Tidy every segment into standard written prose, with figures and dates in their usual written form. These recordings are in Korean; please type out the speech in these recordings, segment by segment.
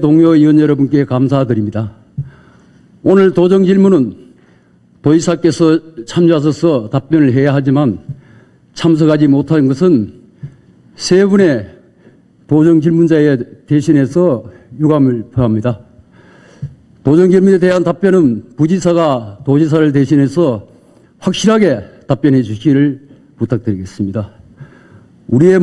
동료 의원 여러분께 감사드립니다. 오늘 도정 질문은 도지사께서 참여하셔서 답변을 해야 하지만 참석하지 못한 것은 세 분의 도정 질문자에 대신해서 유감을 표합니다. 도정 질문에 대한 답변은 부지사가 도지사를 대신해서 확실하게 답변해 주시기를 부탁드리겠습니다. 우리의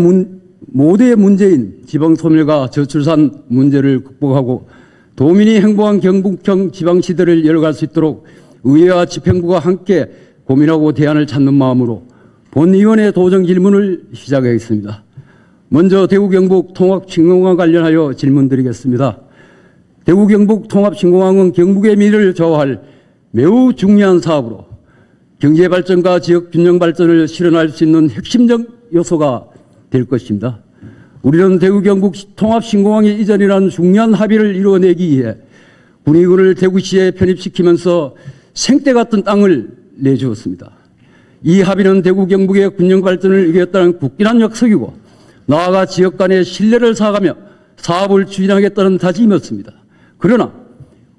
모두의 문제인 지방소멸과 저출산 문제를 극복하고 도민이 행복한 경북형 지방시대를 열어갈 수 있도록 의회와 집행부가 함께 고민하고 대안을 찾는 마음으로 본위원회 도정 질문을 시작하겠습니다. 먼저 대구 경북 통합신공항 관련하여 질문드리겠습니다. 대구 경북 통합신공항은 경북의 미래를 좌우할 매우 중요한 사업으로 경제발전과 지역균형 발전을 실현할 수 있는 핵심적 요소가 될 것입니다. 우리는 대구 경북 통합신공항의 이전이라는 중요한 합의를 이루어내기 위해 군의군을 대구시에 편입시키면서 생떼 같은 땅을 내주었습니다. 이 합의는 대구 경북의 균형 발전을 이겼다는 굳건한 약속이고 나아가 지역 간의 신뢰를 쌓아가며 사업을 추진하겠다는 다짐이었습니다. 그러나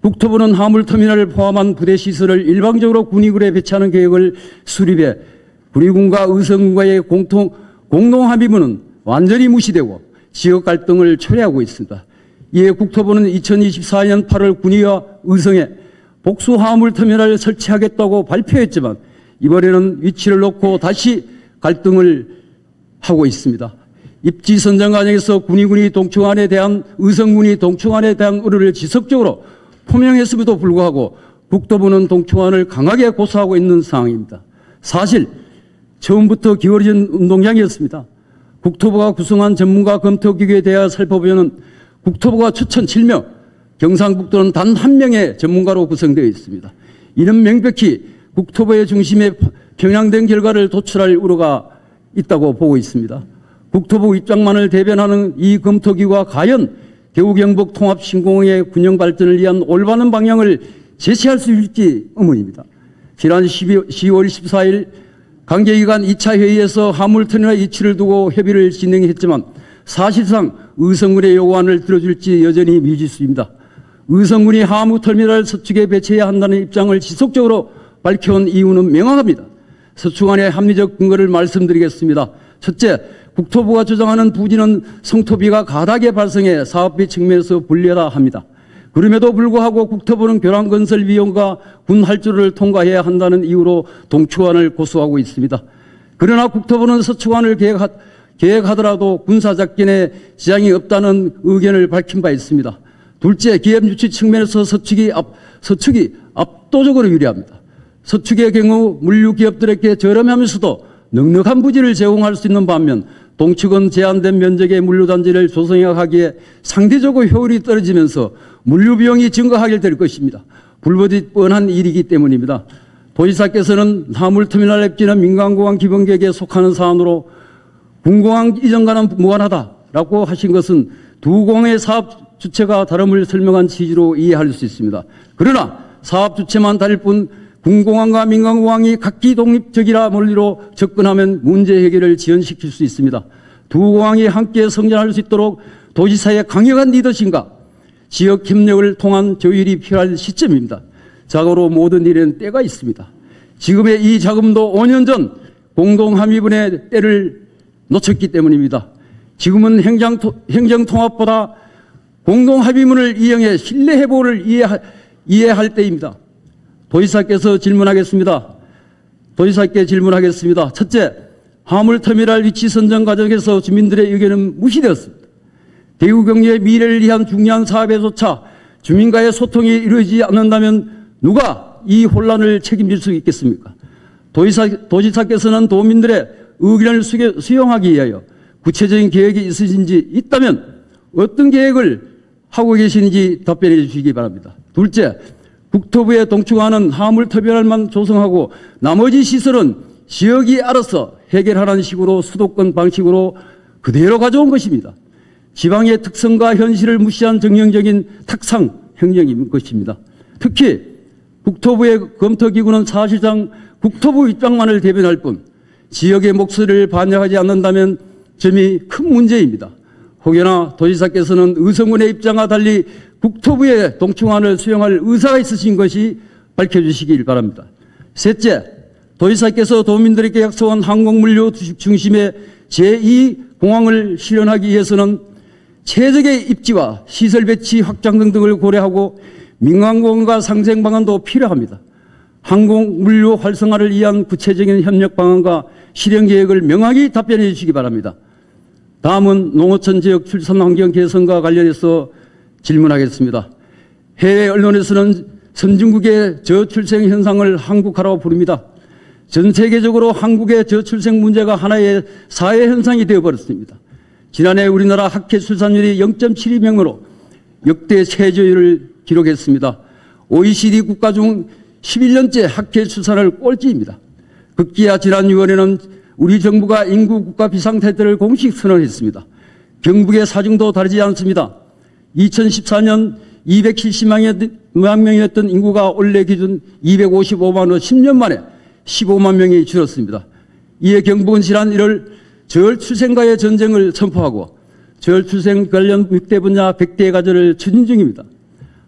국토부는 화물터미널을 포함한 부대시설을 일방적으로 군의군에 배치하는 계획을 수립해 군의군과 의성군과의 공동합의문은 완전히 무시되고 지역 갈등을 초래하고 있습니다. 이에 국토부는 2024년 8월 군의와 의성에 복수 화물터미널을 설치하겠다고 발표했지만 이번에는 위치를 놓고 다시 갈등을 하고 있습니다. 입지 선정 과정에서 군의군이 동충안에 대한 의성군이 동충안에 대한 우려를 지속적으로 표명했음에도 불구하고 국토부는 동충안을 강하게 고수하고 있는 상황입니다. 사실 처음부터 기울어진 운동장이었습니다. 국토부가 구성한 전문가 검토기구에 대해 살펴보면 국토부가 추천 7명, 경상북도는 단 1명의 전문가로 구성되어 있습니다. 이는 명백히 국토부의 중심에 편향된 결과를 도출할 우려가 있다고 보고 있습니다. 국토부 입장만을 대변하는 이 검토기구가 과연 대구 경북 통합신공항의 균형 발전을 위한 올바른 방향을 제시할 수 있을지 의문입니다. 지난 10월 14일 관계기관 2차 회의에서 화물터미널 위치를 두고 협의를 진행했지만 사실상 의성군의 요구안을 들어줄지 여전히 미지수입니다. 의성군이 화물터미널 서축에 배치해야 한다는 입장을 지속적으로 밝혀온 이유는 명확합니다. 서축안의 합리적 근거를 말씀드리겠습니다. 첫째, 국토부가 주장하는 부지는 성토비가 가닥에 발생해 사업비 측면에서 불리하다 합니다. 그럼에도 불구하고 국토부는 교량건설 비용과 군 활주로를 통과해야 한다는 이유로 동충안을 고수하고 있습니다. 그러나 국토부는 서축안을 계획하더라도 군사작전에 지장이 없다는 의견을 밝힌 바 있습니다. 둘째, 기업 유치 측면에서 서축이 압도적으로 유리합니다. 서축의 경우 물류기업들에게 저렴하면서도 넉넉한 부지를 제공할 수 있는 반면 동축은 제한된 면적의 물류단지를 조성하기에 상대적으로 효율이 떨어지면서 물류비용이 증가하게 될 것입니다. 불보듯 뻔한 일이기 때문입니다. 도지사께서는 화물터미널 앱지는 민간공항 기본계획에 속하는 사안으로 군공항 이전과는 무관하다라고 하신 것은 두 공항의 사업 주체가 다름을 설명한 취지로 이해할 수 있습니다. 그러나 사업 주체만 다를 뿐 군공항과 민간공항이 각기 독립적이라 논리로 접근하면 문제 해결을 지연시킬 수 있습니다. 두 공항이 함께 성장할 수 있도록 도지사의 강력한 리더십과 지역 협력을 통한 조율이 필요한 시점입니다. 자고로 모든 일에는 때가 있습니다. 지금의 이 자금도 5년 전 공동합의문의 때를 놓쳤기 때문입니다. 지금은 행정통합보다 공동합의문을 이용해 신뢰회복을 이해할 때입니다. 도지사께 질문하겠습니다. 첫째, 화물터미널 위치 선정 과정에서 주민들의 의견은 무시되었습니다. 대구 경제의 미래를 위한 중요한 사업에조차 주민과의 소통이 이루어지지 않는다면 누가 이 혼란을 책임질 수 있겠습니까? 도지사께서는 도민들의 의견을 수용하기 위하여 구체적인 계획이 있다면 어떤 계획을 하고 계시는지 답변해 주시기 바랍니다. 둘째, 국토부의 동충안은 화물터미널만 조성하고 나머지 시설은 지역이 알아서 해결하라는 식으로 수도권 방식으로 그대로 가져온 것입니다. 지방의 특성과 현실을 무시한 정형적인 탁상 행정인 것입니다. 특히 국토부의 검토기구는 사실상 국토부 입장만을 대변할 뿐 지역의 목소리를 반영하지 않는다면 점이 큰 문제입니다. 혹여나 도지사께서는 의성군의 입장과 달리 국토부의 동충안을 수용할 의사가 있으신 것이 밝혀주시길 바랍니다. 셋째, 도지사께서 도민들에게 약속한 항공물류 중심의 제2공항을 실현하기 위해서는 최적의 입지와 시설 배치 확장 등을 고려하고 민간공항과 상생 방안도 필요합니다. 항공물류 활성화를 위한 구체적인 협력 방안과 실행 계획을 명확히 답변해 주시기 바랍니다. 다음은 농어촌 지역 출산 환경 개선과 관련해서 질문하겠습니다. 해외 언론에서는 선진국의 저출생 현상을 한국화라고 부릅니다. 전 세계적으로 한국의 저출생 문제가 하나의 사회 현상이 되어버렸습니다. 지난해 우리나라 학회 출산율이 0.72명으로 역대 최저율을 기록했습니다. OECD 국가 중 11년째 학회 출산을 꼴찌입니다. 급기야 지난 6월에는 우리 정부가 인구 국가 비상태태를 공식 선언했습니다. 경북의 사정도 다르지 않습니다. 2014년 270만 명이었던 인구가 올해 기준 255만으로 10년 만에 15만 명이 줄었습니다. 이에 경북은 지난 1월 저출생과의 전쟁을 선포하고 저출생 관련 6대 분야 100대 가절을 추진 중입니다.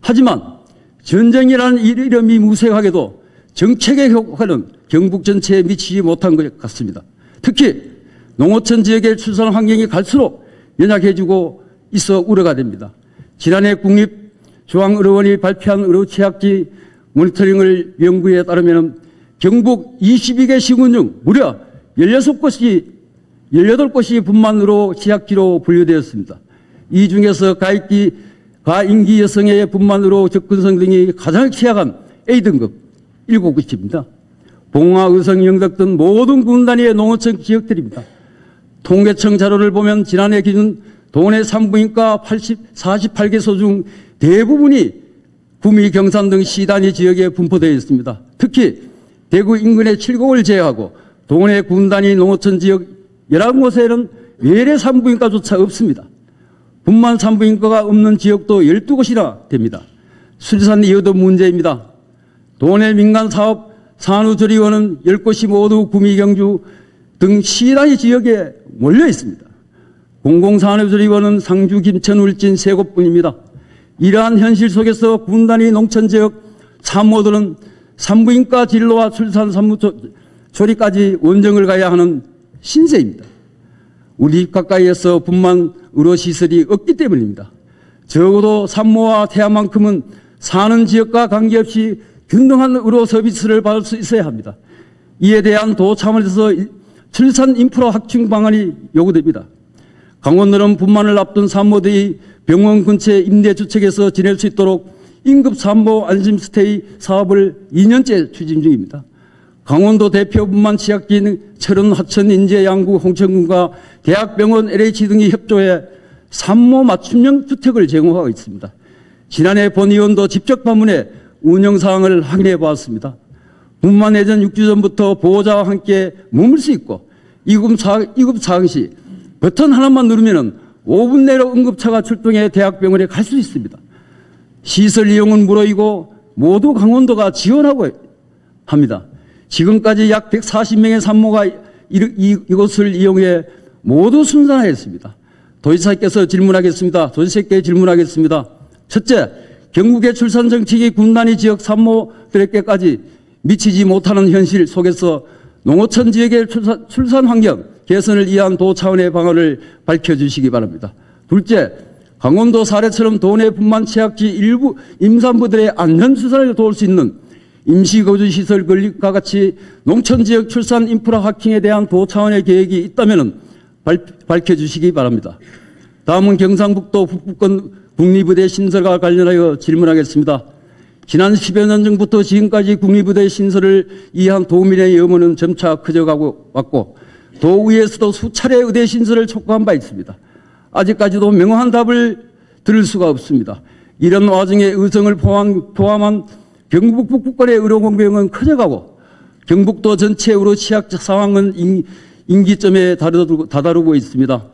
하지만 전쟁이라는 이름이 무색하게도 정책의 효과는 경북 전체에 미치지 못한 것 같습니다. 특히 농어촌 지역의 출산 환경이 갈수록 연약해지고 있어 우려가 됩니다. 지난해 국립중앙의료원이 발표한 의료 취약지 모니터링을 연구에 따르면 경북 22개 시군 중 무려 18곳이 분만으로 취약지로 분류되었습니다. 이 중에서 가임기 여성의 분만으로 접근성 등이 가장 취약한 A등급 7곳입니다. 봉화, 의성, 영덕 등 모든 군 단위의 농어촌 지역들입니다. 통계청 자료를 보면 지난해 기준 도내 산부인과 48개소 중 대부분이 구미, 경산 등 시단위 지역에 분포되어 있습니다. 특히 대구 인근의 7곳을 제외하고 도내 군 단위 농어촌 지역 11곳에는 외래 산부인과조차 없습니다. 분만 산부인과가 없는 지역도 12곳이나 됩니다. 출산 이유도 문제입니다. 도내 민간사업 산후조리원은 10곳이 모두 구미, 경주 등 시단위 지역에 몰려 있습니다. 공공산후조리원은 상주, 김천, 울진 3곳뿐입니다. 이러한 현실 속에서 군 단위 농촌 지역 산모들은 산부인과 진료와 출산 산후조리까지 원정을 가야 하는 신세입니다. 우리 집 가까이에서 분만 의료시설이 없기 때문입니다. 적어도 산모와 태아만큼은 사는 지역과 관계없이 균등한 의료 서비스를 받을 수 있어야 합니다. 이에 대한 도 차원에서 출산 인프라 확충 방안이 요구됩니다. 강원도는 분만을 앞둔 산모들이 병원 근처 임대주택에서 지낼 수 있도록 임급 산모 안심스테이 사업을 2년째 추진 중입니다. 강원도 대표 분만 취약지인 철원, 하천, 인제, 양구, 홍천군과 대학병원, LH 등이 협조해 산모 맞춤형 주택을 제공하고 있습니다. 지난해 본의원도 직접 방문해 운영사항을 확인해 보았습니다. 분만 예전 6주 전부터 보호자와 함께 머물 수 있고 이급 사항 시 버튼 하나만 누르면 5분 내로 응급차가 출동해 대학병원에 갈 수 있습니다. 시설 이용은 무료이고 모두 강원도가 지원하고 합니다. 지금까지 약 140명의 산모가 이곳을 이용해 모두 순산하였습니다. 도지사께서 질문하겠습니다. 도지사께 질문하겠습니다. 첫째, 경북의 출산 정책이 군 단위 지역 산모들에게까지 미치지 못하는 현실 속에서 농어촌 지역의 출산 환경 개선을 위한 도 차원의 방안을 밝혀주시기 바랍니다. 둘째, 강원도 사례처럼 도내 분만 취약지 일부 임산부들의 안전 출산을 도울 수 있는 임시거주시설 건립과 같이 농촌 지역 출산 인프라 확충에 대한 도 차원의 계획이 있다면 밝혀주시기 바랍니다. 다음은 경상북도 북부권 국립의대 신설과 관련하여 질문하겠습니다. 지난 10여 년 전부터 지금까지 국립의대 신설을 위한 도민의 염원은 점차 커져가고 왔고 도의회에서도 수차례 의대 신설을 촉구한 바 있습니다. 아직까지도 명확한 답을 들을 수가 없습니다. 이런 와중에 의성을 포함한 경북 북부권의 의료공백은 커져가고 경북도 전체 의료 취약 상황은 임기점에 다다르고 있습니다.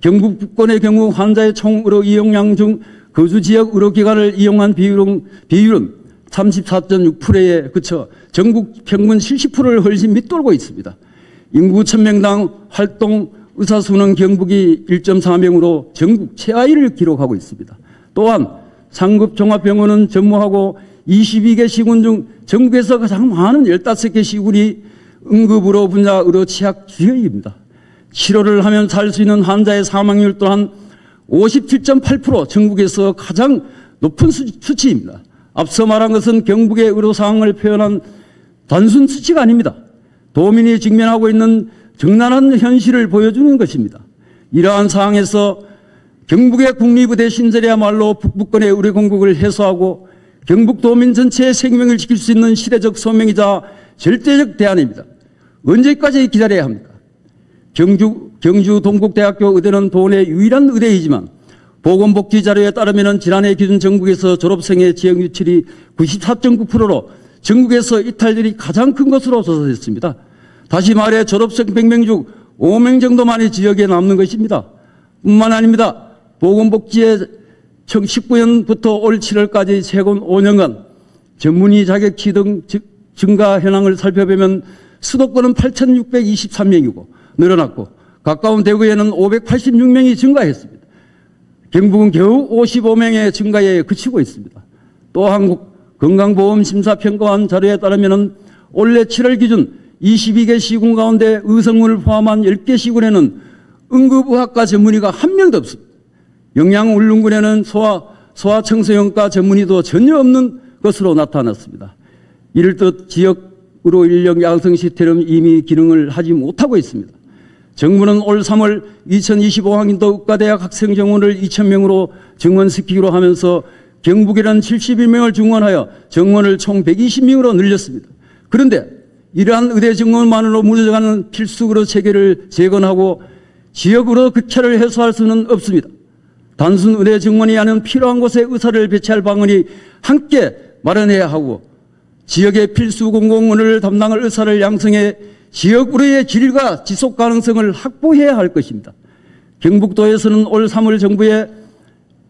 경북 북권의 경우 환자의 총 의료 이용량 중 거주지역 의료기관을 이용한 비율은 34.6%에 그쳐 전국 평균 70%를 훨씬 밑돌고 있습니다. 인구 1000명당 활동 의사 수는 경북이 1.4명으로 전국 최하위를 기록하고 있습니다. 또한 상급 종합병원은 전무하고 22개 시군 중 전국에서 가장 많은 15개 시군이 응급의료 분야 의료 취약 주요입니다. 치료를 하면 살 수 있는 환자의 사망률 또한 57.8% 전국에서 가장 높은 수치입니다. 앞서 말한 것은 경북의 의료 상황을 표현한 단순 수치가 아닙니다. 도민이 직면하고 있는 적나라한 현실을 보여주는 것입니다. 이러한 상황에서 경북의 국립의대 신설이야말로 북부권의 의료 공백을 해소하고 경북 도민 전체의 생명을 지킬 수 있는 시대적 소명이자 절대적 대안입니다. 언제까지 기다려야 합니까? 경주 동국대학교 의대는 도내 유일한 의대이지만 보건복지 자료에 따르면 지난해 기준 전국에서 졸업생의 지역 유출이 94.9%로 전국에서 이탈률이 가장 큰 것으로 조사됐습니다. 다시 말해 졸업생 100명 중 5명 정도만이 지역에 남는 것입니다. 뿐만 아닙니다. 보건복지에 2019년부터 올 7월까지 최근 5년간 전문의 자격치 등 증가 현황을 살펴보면 수도권은 8,623명이고 늘어났고 가까운 대구에는 586명이 증가했습니다. 경북은 겨우 55명의 증가에 그치고 있습니다. 또 한국 건강보험심사평가원 자료에 따르면 올해 7월 기준 22개 시군 가운데 의성군을 포함한 10개 시군에는 응급의학과 전문의가 한 명도 없습니다. 영양-울릉군에는 소아청소년과 전문의도 전혀 없는 것으로 나타났습니다. 이를듯 지역으로 인력 양성 시스템은 이미 기능을 하지 못하고 있습니다. 정부는 올 3월 2025학년도 의과대학 학생 정원을 2,000명으로 증원시키기로 하면서 경북에는 71명을 증원하여 정원을 총 120명으로 늘렸습니다. 그런데 이러한 의대 증원만으로 무너져가는 필수 의료 체계를 재건하고 지역으로 극차를 해소할 수는 없습니다. 단순 의대 증원이 아닌 필요한 곳에 의사를 배치할 방안이 함께 마련해야 하고 지역의 필수 공공의료를 담당할 의사를 양성해 지역 의료의 질과 지속 가능성을 확보해야 할 것입니다. 경북도에서는 올 3월 정부에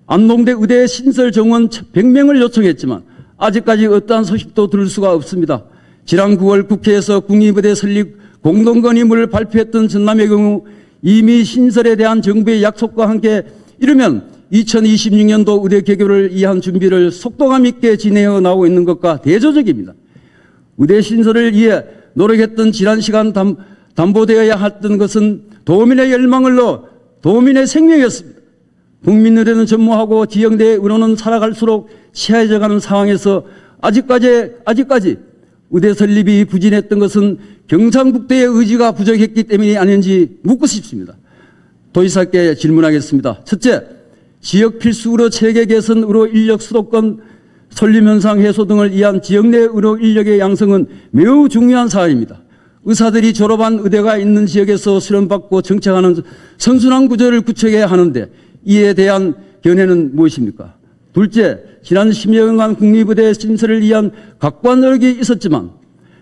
안동대 의대 신설 정원 100명을 요청했지만 아직까지 어떠한 소식도 들을 수가 없습니다. 지난 9월 국회에서 국립의대 설립 공동건의문을 발표했던 전남의 경우 이미 신설에 대한 정부의 약속과 함께 이르면 2026년도 의대 개교를 위한 준비를 속도감 있게 진행해 나오고 있는 것과 대조적입니다. 의대 신설을 위해 노력했던 지난 시간 담보되어야 했던 것은 도민의 열망을 넣어 도민의 생명이었습니다. 국민의료는 전무하고 지역 내 의료는 살아갈수록 취해져가는 상황에서 아직까지 의대 설립이 부진했던 것은 경상북도의 의지가 부족했기 때문이 아닌지 묻고 싶습니다. 도지사께 질문하겠습니다. 첫째, 지역 필수 의료 체계 개선, 의료 인력 수도권 설립 현상 해소 등을 위한 지역 내 의료 인력의 양성은 매우 중요한 사안입니다. 의사들이 졸업한 의대가 있는 지역에서 수련받고 정착하는 선순환 구조를 구축해야 하는데 이에 대한 견해는 무엇입니까? 둘째, 지난 10년간 국립의대 신설을 위한 각관 노력이 있었지만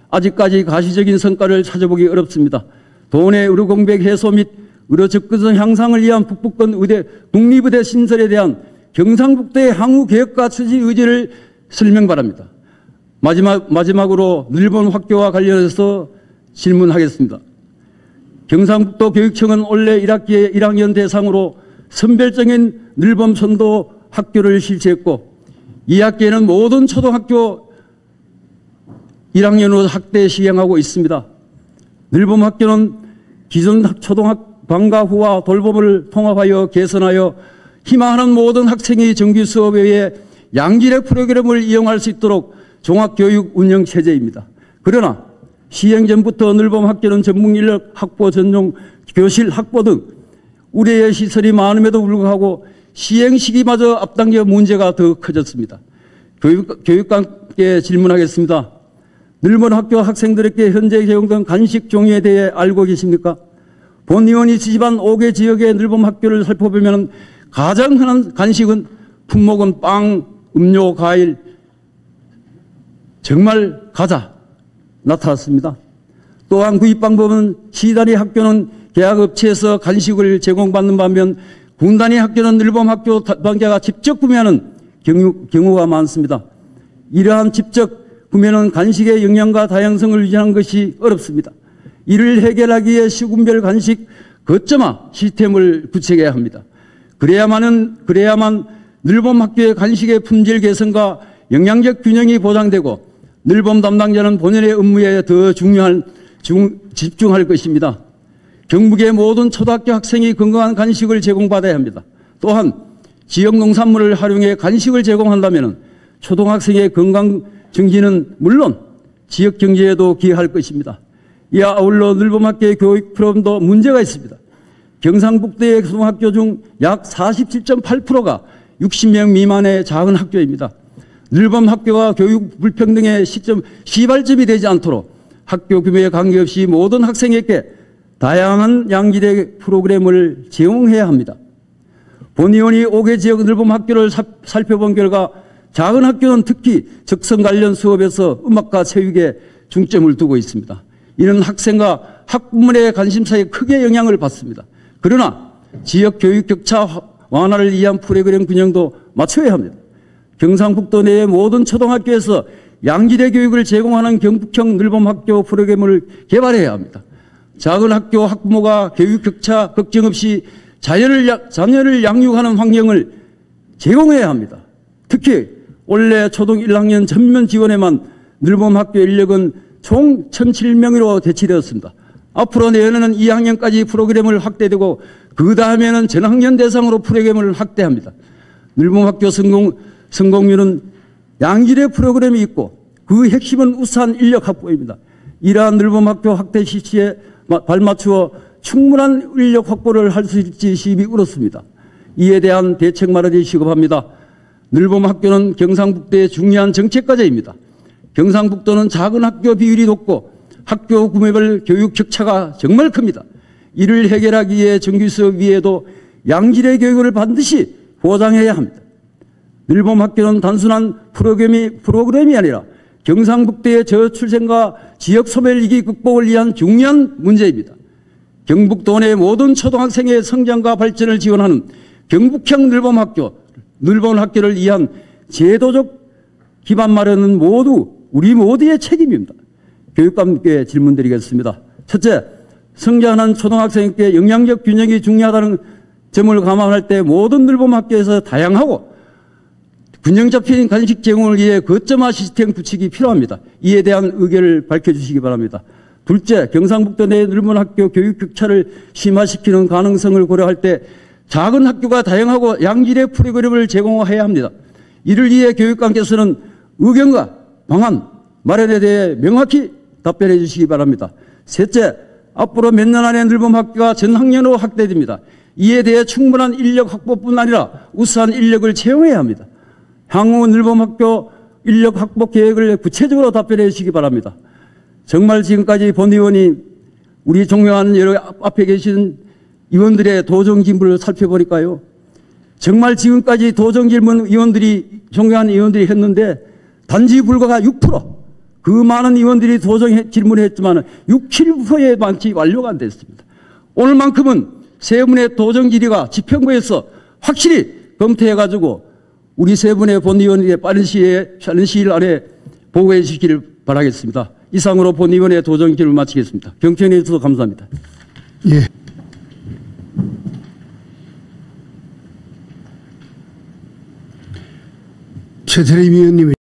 아직까지 가시적인 성과를 찾아보기 어렵습니다. 도내 의료 공백 해소 및 의료 접근성 향상을 위한 북부권 국립의대 신설에 대한 경상북도의 향후 계획과 추진 의지를 설명 바랍니다. 마지막으로 늘본 학교와 관련해서 질문하겠습니다. 경상북도 교육청은 올해 1학기에 1학년 대상으로 선별적인 늘봄 선도 학교를 실시했고 2학기에는 모든 초등학교 1학년으로 학대 시행하고 있습니다. 늘봄 학교는 기존 방과 후와 돌봄을 통합하여 개선하여 희망하는 모든 학생이 정규 수업 외에 양질의 프로그램을 이용할 수 있도록 종합교육 운영 체제입니다. 그러나 시행 전부터 늘봄 학교는 전문 인력 확보, 전용 교실 확보 등 우려의 시설이 많음에도 불구하고 시행 시기마저 앞당겨 문제가 더 커졌습니다. 교육감께 질문하겠습니다. 늘봄 학교 학생들에게 현재 제공된 간식 종류에 대해 알고 계십니까? 본 의원이 지지한 5개 지역의 늘봄 학교를 살펴보면 가장 흔한 간식은 품목은 빵, 음료, 과일, 정말 가자 나타났습니다. 또한 구입 방법은 시단위 학교는 계약업체에서 간식을 제공받는 반면 군단위 학교는 늘봄 학교 담당자가 직접 구매하는 경우가 많습니다. 이러한 직접 구매는 간식의 영양과 다양성을 유지하는 것이 어렵습니다. 이를 해결하기 위해 시군별 간식 거점화 시스템을 구축해야 합니다. 그래야만 늘봄 학교의 간식의 품질 개선과 영양적 균형이 보장되고 늘봄 담당자는 본연의 업무에 더 집중할 것입니다. 경북의 모든 초등학교 학생이 건강한 간식을 제공받아야 합니다. 또한 지역 농산물을 활용해 간식을 제공한다면 초등학생의 건강 증진은 물론 지역 경제에도 기여할 것입니다. 이에 아울러 늘봄학교의 교육 프로그램도 문제가 있습니다. 경상북도의 초등학교 중 약 47.8%가 60명 미만의 작은 학교입니다. 늘봄 학교가 교육 불평등의 시발점이 되지 않도록 학교 규모에 관계없이 모든 학생에게 다양한 양질의 프로그램을 제공해야 합니다. 본 의원이 5개 지역 늘봄 학교를 살펴본 결과 작은 학교는 특히 적성 관련 수업에서 음악과 체육에 중점을 두고 있습니다. 이는 학생과 학부모의 관심사에 크게 영향을 받습니다. 그러나 지역 교육 격차 완화를 위한 프로그램 균형도 맞춰야 합니다. 경상북도 내의 모든 초등학교에서 양질의 교육을 제공하는 경북형 늘봄학교 프로그램을 개발해야 합니다. 작은 학교 학부모가 교육 격차 걱정 없이 자녀를 양육하는 환경을 제공해야 합니다. 특히 올해 초등 1학년 전면 지원에만 늘봄학교 인력은 총 1,007명으로 대치되었습니다. 앞으로 내년에는 2학년까지 프로그램을 확대되고 그 다음에는 전학년 대상으로 프로그램을 확대합니다. 늘봄학교 성공률은 양질의 프로그램이 있고 그 핵심은 우수한 인력 확보입니다. 이러한 늘봄학교 확대 실시에 발맞추어 충분한 인력 확보를 할 수 있을지 시비 울었습니다. 이에 대한 대책 마련이 시급합니다. 늘봄학교는 경상북도의 중요한 정책과제입니다. 경상북도는 작은 학교 비율이 높고 학교 구매별 교육 격차가 정말 큽니다. 이를 해결하기 위해 정규수업 위에도 양질의 교육을 반드시 보장해야 합니다. 늘봄학교는 단순한 프로그램이 아니라 경상북도의 저출생과 지역 소멸위기 극복을 위한 중요한 문제입니다. 경북도 내 모든 초등학생의 성장과 발전을 지원하는 경북형 늘봄학교를 위한 제도적 기반 마련은 우리 모두의 책임입니다. 교육감께 질문드리겠습니다. 첫째, 성장하는 초등학생에게 영양적 균형이 중요하다는 점을 감안할 때 모든 늘봄학교에서 다양하고 균형 잡힌 간식 제공을 위해 거점화 시스템 구축이 필요합니다. 이에 대한 의견을 밝혀주시기 바랍니다. 둘째, 경상북도 내 늘봄학교 교육 격차를 심화시키는 가능성을 고려할 때 작은 학교가 다양하고 양질의 프로그램을 제공해야 합니다. 이를 위해 교육감께서는 의견과 방안 마련에 대해 명확히 답변해 주시기 바랍니다. 셋째, 앞으로 몇 년 안에 늘봄학교가 전학년으로 확대됩니다. 이에 대해 충분한 인력 확보뿐 아니라 우수한 인력을 채용해야 합니다. 향후 늘봄학교 인력 확보 계획을 구체적으로 답변해 주시기 바랍니다. 정말 지금까지 본 의원이 우리 존경하는 여러 앞에 계신 의원들의 도정 질문을 살펴보니까요. 정말 지금까지 도정 질문 존경하는 의원들이 했는데 단지 불과가 6%. 그 많은 의원들이 도정 질문을 했지만 67%의 만치 완료가 안 됐습니다. 오늘만큼은 세 분의 도정 질의가 지평부에서 확실히 검토해가지고 우리 세 분의 본 의원에게 빠른 시일 안에 보고해 주시기를 바라겠습니다. 이상으로 본 의원의 도정 질의를 마치겠습니다. 경청해 주셔서 감사합니다. 예. 최태림 위원님.